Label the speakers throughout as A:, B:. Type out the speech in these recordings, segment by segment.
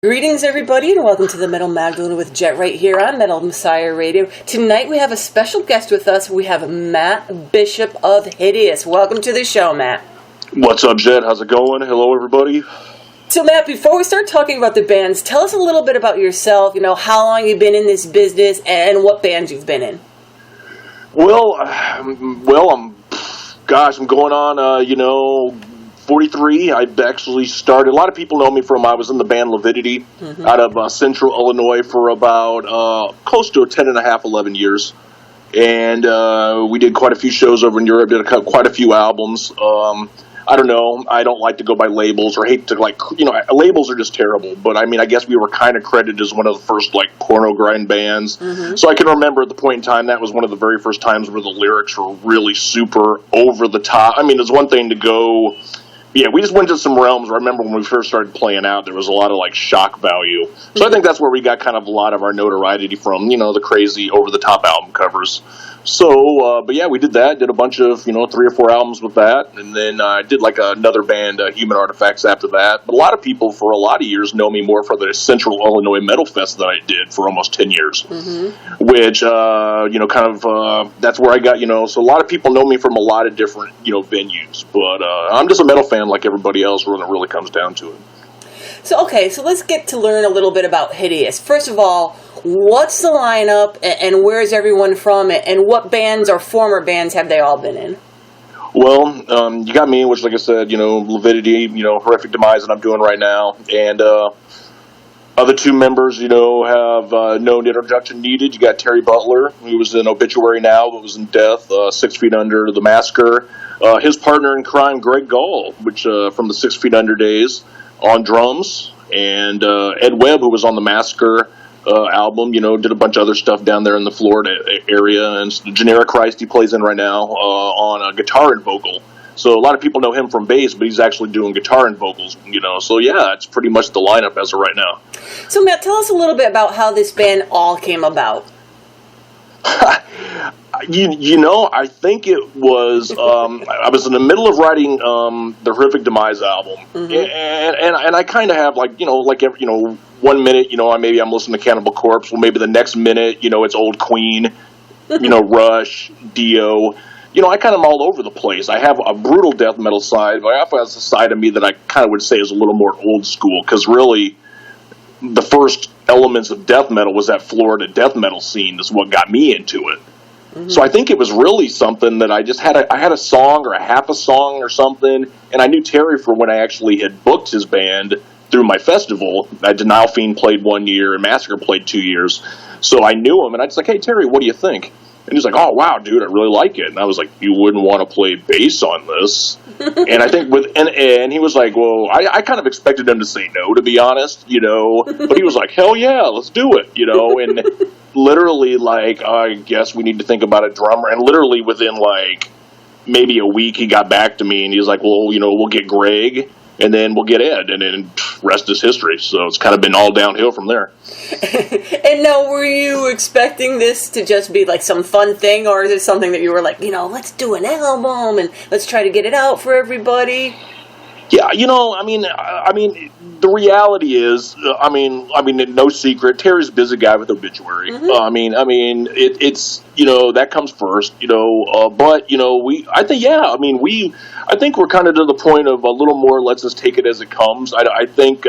A: Greetings, everybody, and welcome to the Metal Magdalene with Jet right here on Metal Messiah Radio. Tonight we have a special guest with us. We have Matt Bishop of Hideous. Welcome to the show, Matt.
B: What's up, Jet? How's it going? Hello, everybody.
A: So, Matt, before we start talking about the bands, tell us a little bit about yourself, how long you've been in this business and what bands you've been in.
B: Well, I'm going on, 43. I actually started, a lot of people know me from, I was in the band Lividity out of Central Illinois for about close to 10 and a half, 11 years. And we did quite a few shows over in Europe, did quite a few albums. I don't know, I don't like to go by labels or hate to labels are just terrible. But I mean, I guess we were kind of credited as one of the first porno grind bands. So I can remember at the point in time, that was one of the very first times where the lyrics were really super over the top. I mean, it's one thing to go... Yeah, we just went to some realms where I remember when we first started playing out, there was a lot of, shock value. So I think that's where we got kind of a lot of our notoriety from, the crazy, over-the-top album covers. So, but yeah, we did that, did a bunch of, 3 or 4 albums with that, and then I did, another band, Human Artifacts, after that. But a lot of people, for a lot of years, know me more for the Central Illinois Metal Fest that I did for almost 10 years. Which, that's where I got, so a lot of people know me from a lot of different, venues. But I'm just a metal fan like everybody else when it really comes down to it.
A: So let's get to learn a little bit about Hideous. First of all, what's the lineup, and where's everyone from, and what bands or former bands have they all been in?
B: Well, you got me, which, like I said, Lividity, Horrific Demise that I'm doing right now, and other 2 members, have no introduction needed. You got Terry Butler, who was in Obituary now, but was in Death, 6 Feet Under, The Massacre. His partner in crime, Gall, which from the 6 Feet Under days, on drums, and Ed Webb, who was on the Massacre album, did a bunch of other stuff down there in the Florida area, and Generichrist he plays in right now on a guitar and vocal. So a lot of people know him from bass, but he's actually doing guitar and vocals, So yeah, it's pretty much the lineup as of right now.
A: So Matt, tell us a little bit about how this band all came about.
B: I think it was, I was in the middle of writing the Horrific Demise album, and I kind of have, every, 1 minute, maybe I'm listening to Cannibal Corpse, well, maybe the next minute, it's Old Queen, Rush, Dio. I kind of am all over the place. I have a brutal death metal side, but I also have a side of me that I kind of would say is a little more old school, because really, the first elements of death metal was that Florida death metal scene is what got me into it. So I think it was really something that I just had a song or a half a song or something, and I knew Terry from when I actually had booked his band through my festival. Denial Fiend played 1 year and Massacre played 2 years. So I knew him, and I was like, hey, Terry, what do you think? And he's like, oh, wow, dude, I really like it. And I was like, you wouldn't want to play bass on this? And I think and he was like, well, I kind of expected him to say no, to be honest, but he was like, hell yeah, let's do it, and literally, I guess we need to think about a drummer, and literally within, maybe a week, he got back to me, and he was like, well, we'll get Greg, and then we'll get Ed, and then rest is history. So it's kind of been all downhill from there.
A: And now, were you expecting this to just be some fun thing, or is it something that you were like, let's do an album and let's try to get it out for everybody?
B: Yeah, I mean, the reality is, no secret, Terry's a busy guy with Obituary. It's that comes first, but I think we're kind of to the point of a little more, let's just take it as it comes. I think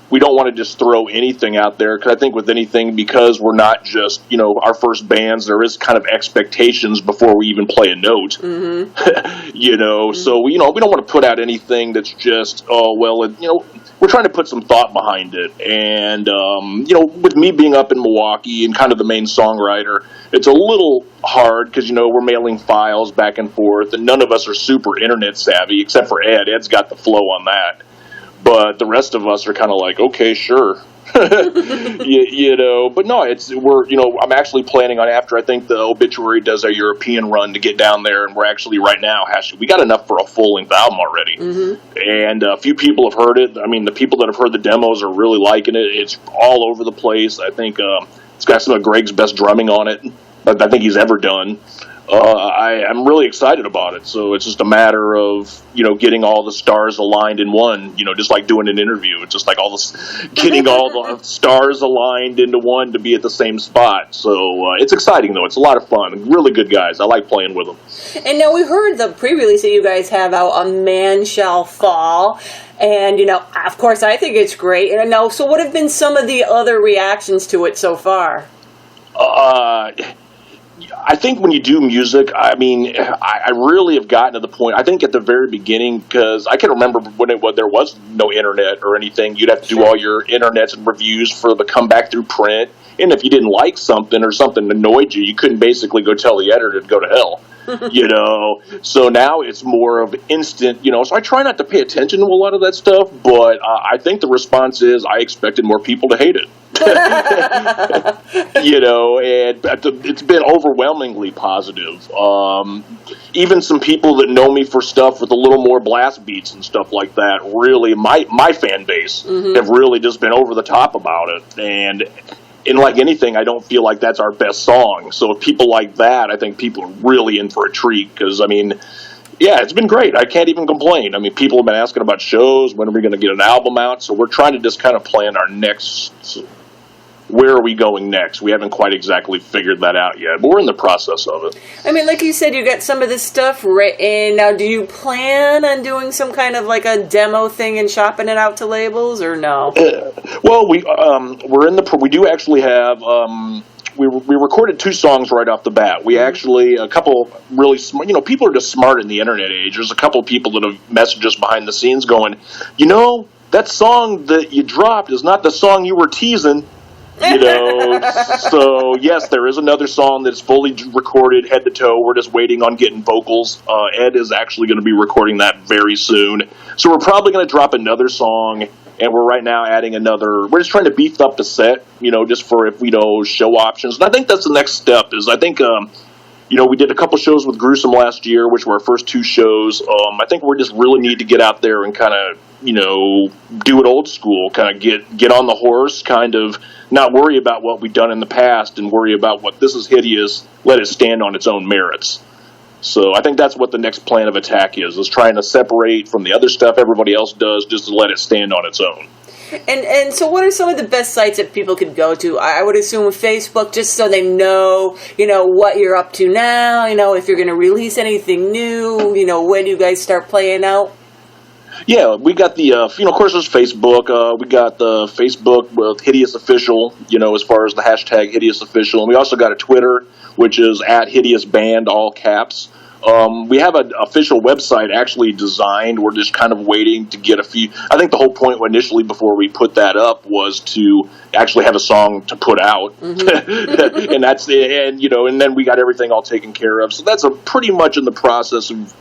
B: we don't want to just throw anything out there, because I think with anything, because we're not just, our first bands, there is kind of expectations before we even play a note, so we don't want to put out anything that's just, we're trying to put some thought behind it. And, with me being up in Milwaukee and kind of the main songwriter, it's a little hard because, we're mailing files back and forth, and none of us are super internet savvy, except for Ed. Ed's got the flow on that. But the rest of us are kind of like, okay, sure. But no, I'm actually planning on, after I think the Obituary does our European run, to get down there, and we're actually right now, we got enough for a full-length album already. And a few people have heard it. I mean, the people that have heard the demos are really liking it. It's all over the place. I think it's got some of Greg's best drumming on it, I think he's ever done. I'm really excited about it. So it's just a matter of, getting all the stars aligned in one, just like doing an interview. It's just like getting all the stars aligned into one to be at the same spot. So it's exciting, though. It's a lot of fun. Really good guys. I like playing with them.
A: And now we heard the pre-release that you guys have out, A Man Shall Fall. And, of course, I think it's great. And now, so what have been some of the other reactions to it so far?
B: I think when you do music, I really have gotten to the point, I think at the very beginning, because I can remember when there was no internet or anything, you'd have to do all your internets and reviews for the come back through print. And if you didn't like something or something annoyed you, you couldn't basically go tell the editor to go to hell. So now it's more of instant, so I try not to pay attention to a lot of that stuff, but I think the response is I expected more people to hate it. And it's been overwhelmingly positive. Even some people that know me for stuff with a little more blast beats and stuff like that, really, my fan base have really just been over the top about it. And like anything, I don't feel like that's our best song. So if people like that, I think people are really in for a treat. Because, it's been great. I can't even complain. People have been asking about shows. When are we going to get an album out? So we're trying to just kind of plan our next... Where are we going next? We haven't quite exactly figured that out yet, but we're in the process of it.
A: Like you said, you got some of this stuff written. Now, do you plan on doing some kind of like a demo thing and shopping it out to labels, or no?
B: Well, we do actually have. We recorded 2 songs right off the bat. We actually, a couple really smart, people are just smart in the internet age. There's a couple of people that have messaged us behind the scenes going, that song that you dropped is not the song you were teasing. So yes, there is another song that's fully recorded head to toe. We're just waiting on getting vocals. Ed is actually going to be recording that very soon. So we're probably going to drop another song, and we're right now adding another. We're just trying to beef up the set, just for if show options. And I think that's the next step. We did a couple shows with Gruesome last year, which were our first 2 shows. I think we just really need to get out there and kind of, do it old school, kind of get on the horse, kind of not worry about what we've done in the past and worry about what this is hideous, let it stand on its own merits. So I think that's what the next plan of attack is trying to separate from the other stuff everybody else does, just to let it stand on its own.
A: And so what are some of the best sites that people could go to? I would assume Facebook, just so they know, what you're up to now, if you're going to release anything new, when you guys start playing out.
B: Yeah, we got the, of course there's Facebook. We got the Facebook with Hideous Official, as far as the hashtag Hideous Official. And we also got a Twitter, which is @HideousBand, all caps. We have an official website actually designed. We're just kind of waiting to get a few. I think the whole point initially before we put that up was to actually have a song to put out. And that's it. And then we got everything all taken care of. So that's pretty much in the process of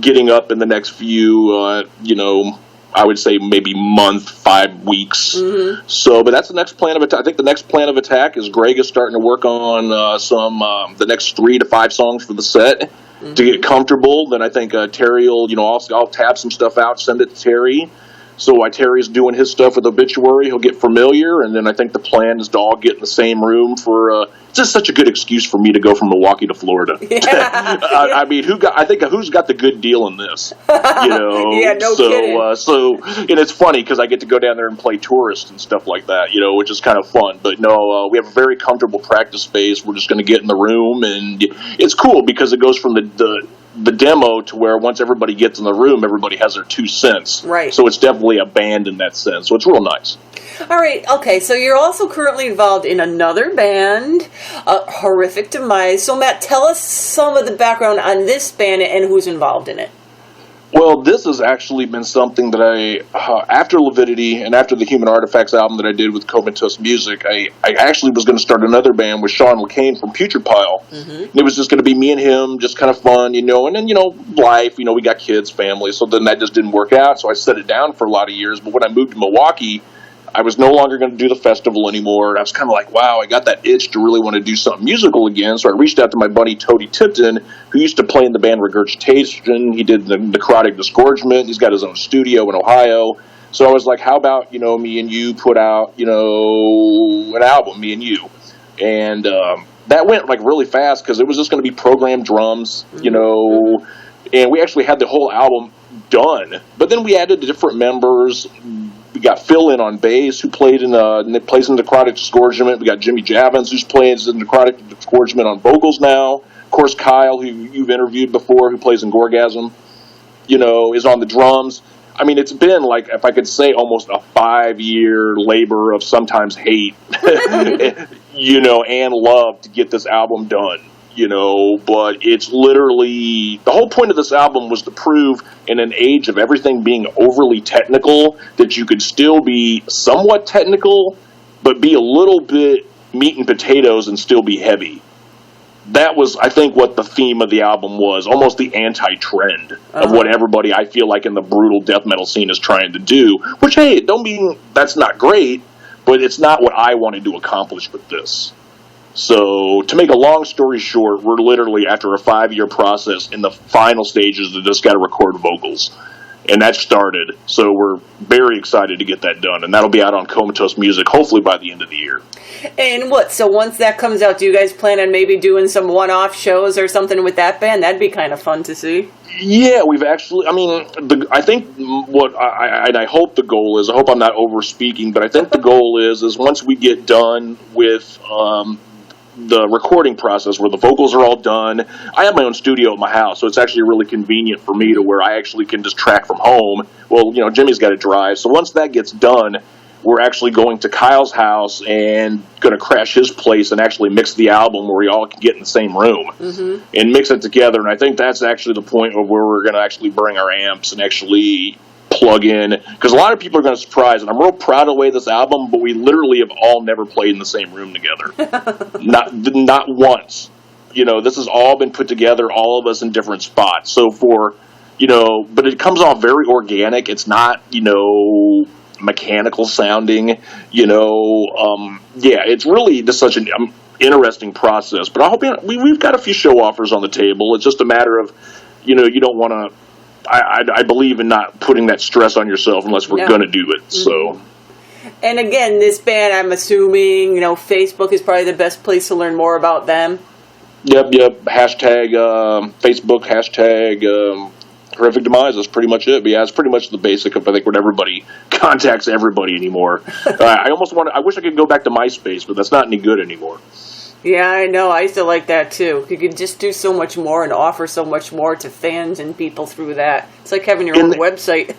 B: getting up in the next few, I would say maybe month, 5 weeks. So, but that's the next plan of attack. I think the next plan of attack is Greg is starting to work on the next 3 to 5 songs for the set to get comfortable. Then I think Terry will, I'll tab some stuff out, send it to Terry. So while Terry's doing his stuff with Obituary, he'll get familiar, and then I think the plan is to all get in the same room for. It's just such a good excuse for me to go from Milwaukee to Florida. Yeah. Who's got the good deal in this?
A: Yeah, no kidding.
B: So, and it's funny because I get to go down there and play tourist and stuff like that, which is kind of fun. But no, we have a very comfortable practice space. We're just going to get in the room, and it's cool because it goes from the demo to where once everybody gets in the room, everybody has their 2 cents.
A: Right.
B: So it's definitely a band in that sense. So it's real nice.
A: All right. Okay. So you're also currently involved in another band, Horrific Demise. So Matt, tell us some of the background on this band and who's involved in it.
B: Well, this has actually been something that after Lividity and after the Human Artifacts album that I did with Comatose Music, I actually was going to start another band with Sean LeCain from Putrid-Pile. And it was just going to be me and him, just kind of fun, and then, life, we got kids, family, so then that just didn't work out, so I set it down for a lot of years. But when I moved to Milwaukee, I was no longer going to do the festival anymore. I was kind of like, wow, I got that itch to really want to do something musical again. So I reached out to my buddy Toady Tipton, who used to play in the band Regurgitation. He did the NECROTIC Disgorgement. He's got his own studio in Ohio. So I was like, how about, me and you put out, an album, me and you. And that went like really fast because it was just going to be programmed drums, you know, and we actually had the whole album done. But then we added different members. We got Phil in on bass, who plays in NECROTIC Disgorgement. We got Jimmy Javins, who's playing in NECROTIC Disgorgement on vocals now. Of course, Kyle, who you've interviewed before, who plays in GORGASM, you know, is on the drums. I mean, it's been like, if I could say, almost a 5-year labor of sometimes hate, you know, and love to get this album done, you know, but it's literally, the whole point of this album was to prove in an age of everything being overly technical that you could still be somewhat technical, but be a little bit meat and potatoes and still be heavy. That was, I think, what the theme of the album was, almost the anti-trend of what everybody, I feel like, in the brutal death metal scene is trying to do, which, hey, don't mean that's not great, but it's not what I wanted to accomplish with this. So, to make a long story short, we're literally, after a 5-year process, in the final stages of just got to record vocals. And that started, so we're very excited to get that done, and that'll be out on Comatose Music, hopefully by the end of the year.
A: And so once that comes out, do you guys plan on maybe doing some one-off shows or something with that band? That'd be kind of fun to see.
B: Yeah, we've actually, I mean, I think what, I hope the goal is, I hope I'm not over-speaking, but I think the goal is once we get done with the recording process where the vocals are all done. I have my own studio at my house, so it's actually really convenient for me to where I actually can just track from home. Well, you know, Jimmy's got to drive, so once that gets done, we're actually going to Kyle's house and going to crash his place and actually mix the album where we all can get in the same room and mix it together. And I think that's actually the point of where we're going to actually bring our amps and actually plug in, because a lot of people are going to surprise, and I'm real proud of the way this album, but we literally have all never played in the same room together. not once. You know, this has all been put together, all of us in different spots. So but it comes off very organic. It's not, you know, mechanical sounding, you know. It's really just such an interesting process. But I hope we've got a few show offers on the table. It's just a matter of, you know, you don't want to. I believe in not putting that stress on yourself unless we're going to do it. So.
A: And again, this band, I'm assuming, you know, Facebook is probably the best place to learn more about them.
B: Yep. Hashtag Facebook, hashtag Horrific Demise. That's pretty much it. But yeah, it's pretty much the basic of, I think, when everybody contacts everybody anymore. I wish I could go back to MySpace, but that's not any good anymore.
A: Yeah, I know. I used to like that, too. You could just do so much more and offer so much more to fans and people through that. It's like having your own website.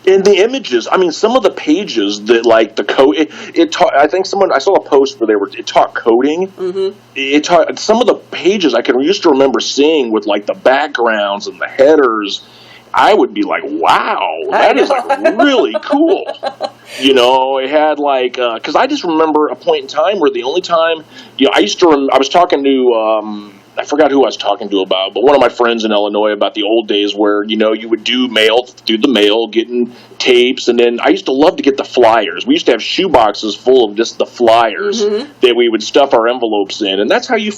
B: And the images, I mean, some of the pages that, like, the code, I think I saw a post where it taught coding. Mm-hmm. It taught, some of the pages I used to remember seeing with, like, the backgrounds and the headers. I would be like, wow, that is like really cool. You know, it had like, because I just remember a point in time where the only time, you know, I was talking to, I forgot who I was talking to about, but one of my friends in Illinois about the old days where, you know, you would do the mail, getting tapes, and then I used to love to get the flyers. We used to have shoe boxes full of just the flyers that we would stuff our envelopes in, and that's how you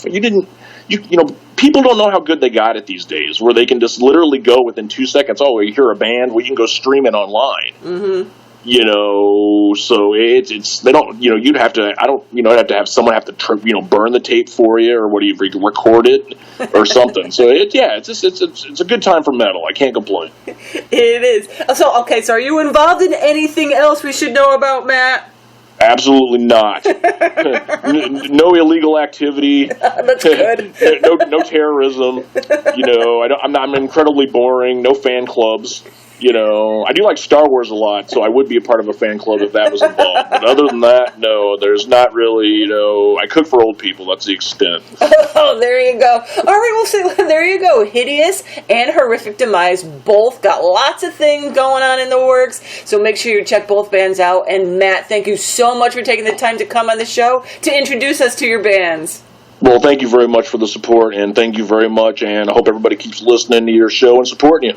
B: know, people don't know how good they got it these days, where they can just literally go within 2 seconds. Oh, you hear a band, well, you can go stream it online. You know, so it's they don't, you know, you'd have to, have to have someone have to, you know, burn the tape for you, or record it or something. So it's a good time for metal. I can't complain.
A: It is. So are you involved in anything else we should know about, Matt?
B: Absolutely not. No illegal activity.
A: That's good.
B: No terrorism. You know, I'm incredibly boring. No fan clubs. You know, I do like Star Wars a lot, so I would be a part of a fan club if that was involved. But other than that, no, there's not really, you know, I cook for old people. That's the extent.
A: Oh, there you go. All right, we'll say, there you go. Hideous and Horrific Demise both got lots of things going on in the works, so make sure you check both bands out. And Matt, thank you so much for taking the time to come on the show to introduce us to your bands.
B: Well, thank you very much for the support, and thank you very much, and I hope everybody keeps listening to your show and supporting you.